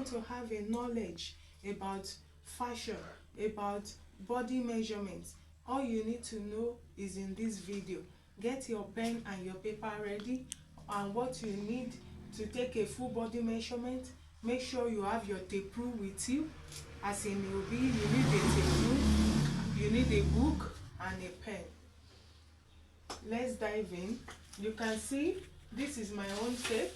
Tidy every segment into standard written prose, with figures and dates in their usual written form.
want to have a knowledge about fashion, about body measurements, all you need to know is in this video. Get your pen and your paper ready, and what you need to take a full body measurement, make sure you have your tape rule with you. As in, you need a tape rule, you need a book and a pen. Let's dive in. You can see this is my own tape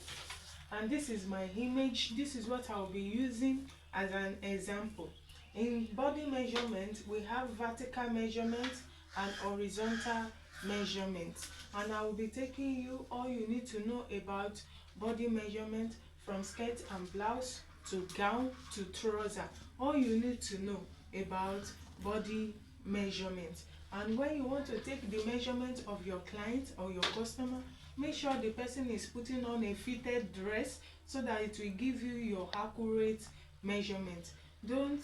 and this is my image. This is what I'll be using as an example. In body measurement, we have vertical measurement and horizontal measurement, and I will be taking you all you need to know about body measurement, from skirt and blouse to gown to trouser. All you need to know about body measurement. And when you want to take the measurement of your client or your customer, make sure the person is putting on a fitted dress so that it will give you your accurate measurement. Don't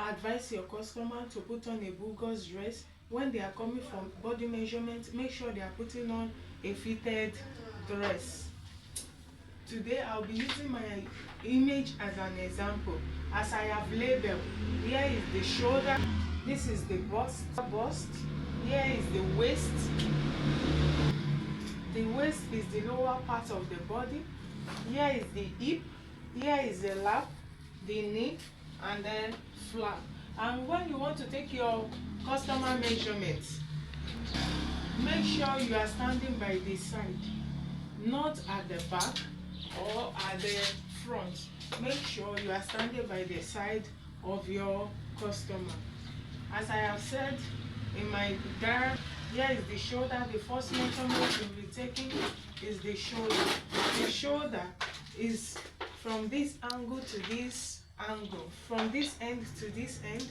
advise your customer to put on a bogus dress. When they are coming from body measurement, make sure they are putting on a fitted dress. Today I'll be using my image as an example. As I have labeled, here is the shoulder, this is the bust, here is the waist. The waist is the lower part of the body. Here is the hip, here is the lap, the knee, and then flap. And when you want to take your customer measurements, make sure you are standing by the side, not at the back or at the front. Make sure you are standing by the side of your customer. As I have said in my diagram, here is the shoulder. The first measurement we'll be taking is the shoulder. The shoulder is from this angle to this angle, from this end to this end.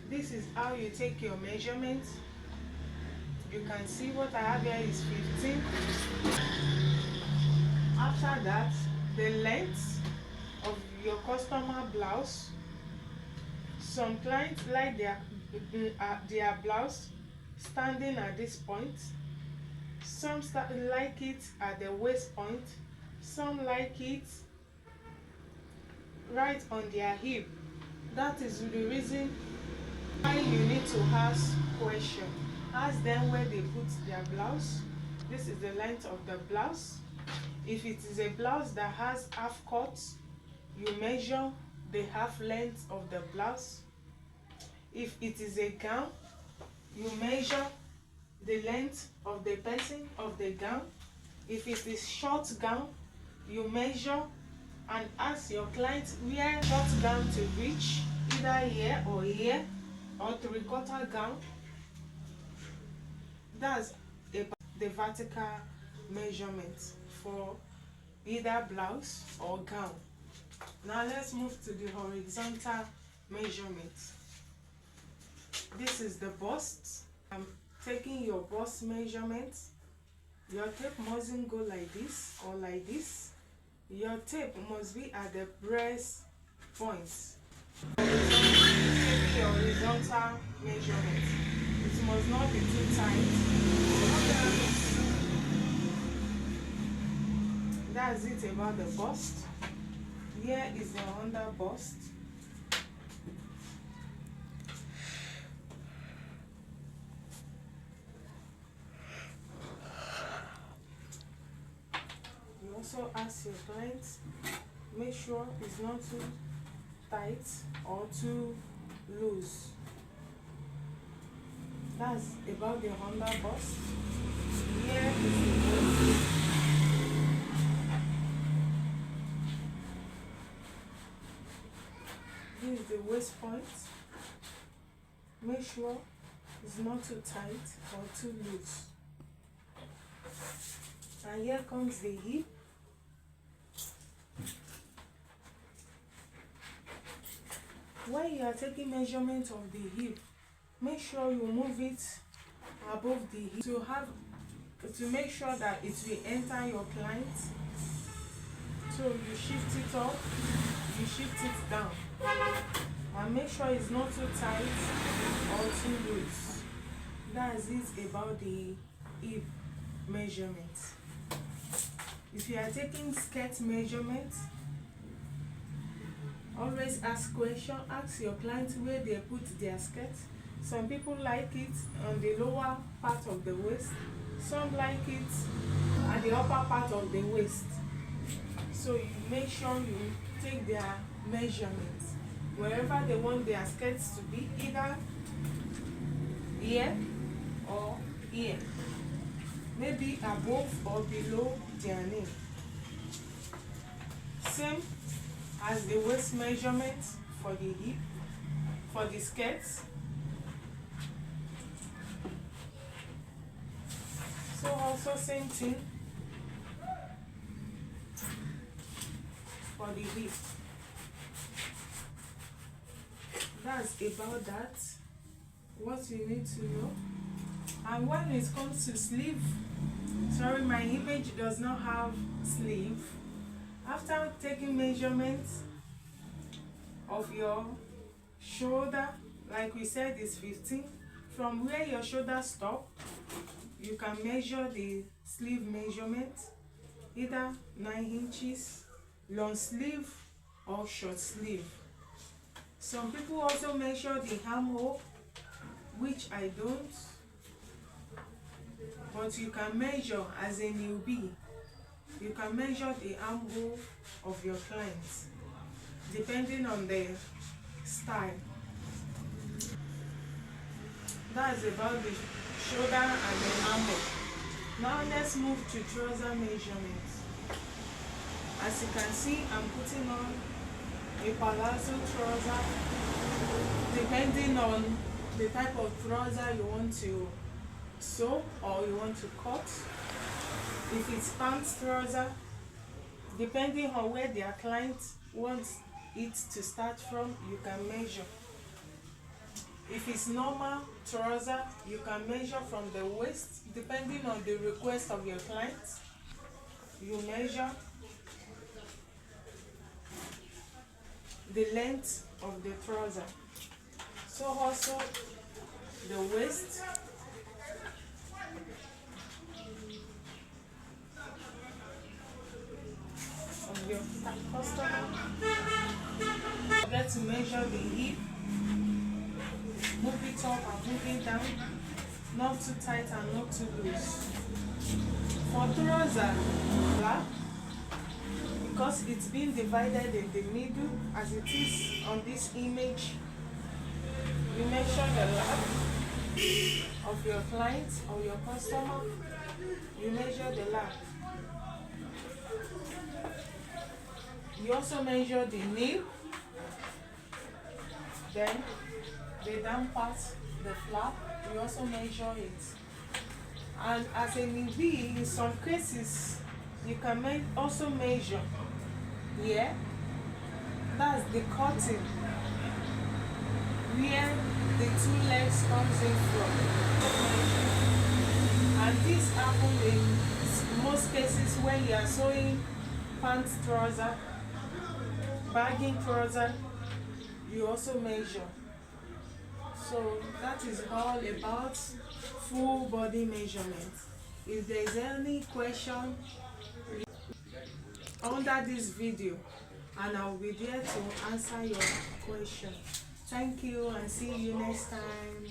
This is how you take your measurement. You can see what I have here is 15. After that, the length of your customer blouse. Some clients like their blouse standing at this point. Some like it at the waist point. Some like it right on their hip. That is the reason why you need to ask questions. Ask them where they put their blouse. This is the length of the blouse. If it is a blouse that has half cuts, you measure the half length of the blouse. If it is a gown, you measure the length of the person of the gown. If it is short gown, you measure and ask your client where short gown to reach, either here, or 3/4 gown. That's the vertical measurement for either blouse or gown. Now let's move to the horizontal measurement. This is the bust. I'm taking your bust measurement. Your tape mustn't go like this or like this. Your tape must be at the breast points. Taking your horizontal measurement. It must not be too tight. That's it about the bust. Here is the under bust. You also ask your client, make sure it's not too tight or too loose. That's about the under bust. Here is the waist. This is the waist point. Make sure it's not too tight or too loose. And here comes the hip. When you are taking measurement of the hip, make sure you move it above the hip to make sure that it will enter your client. So you shift it up, you shift it down, and make sure it's not too tight or too loose. That's it about the hip measurement. If you are taking skirt measurement, Always ask question. Ask your client where they put their skirt. Some people like it on the lower part of the waist. Some like it at the upper part of the waist. So you make sure you take their measurements wherever they want their skirts to be, either here or here, maybe above or below their knee. Same as the waist measurement for the hip, for the skirts. So also same thing for the hip. That's about that, what you need to know. And when it comes to sleeve, sorry, my image does not have sleeve. After taking measurements of your shoulder, like we said is 15, from where your shoulder stop, you can measure the sleeve measurement, either 9 inches, long sleeve or short sleeve. Some people also measure the armhole, which I don't, but you can measure as a newbie. You can measure the armhole of your clients depending on the style. That's about the shoulder and the armhole. Now let's move to trouser measurements. As you can see, I'm putting on a palazzo trouser, depending on the type of trouser you want to sew or you want to cut. If it's pants trouser, depending on where their client wants it to start from, you can measure. If it's normal trouser, you can measure from the waist, depending on the request of your client. You measure the length of the trouser. So also the waist, of your customer. Forget to measure the hip. Move it up and move it down. Not too tight and not too loose. For trouser, because it's been divided in the middle as it is on this image, you measure the lap of your client or your customer. You measure the lap. You also measure the knee, then the down part, the flap, you also measure it. And as a newbie, in some cases, you can also measure here. That's the cutting, where the two legs comes in from. And this happens in most cases when you are sewing pants trouser, bagging trouser, you also measure. So that is all about full body measurement. If there is any question under this video, and I will be there to answer your question. Thank you and see you next time.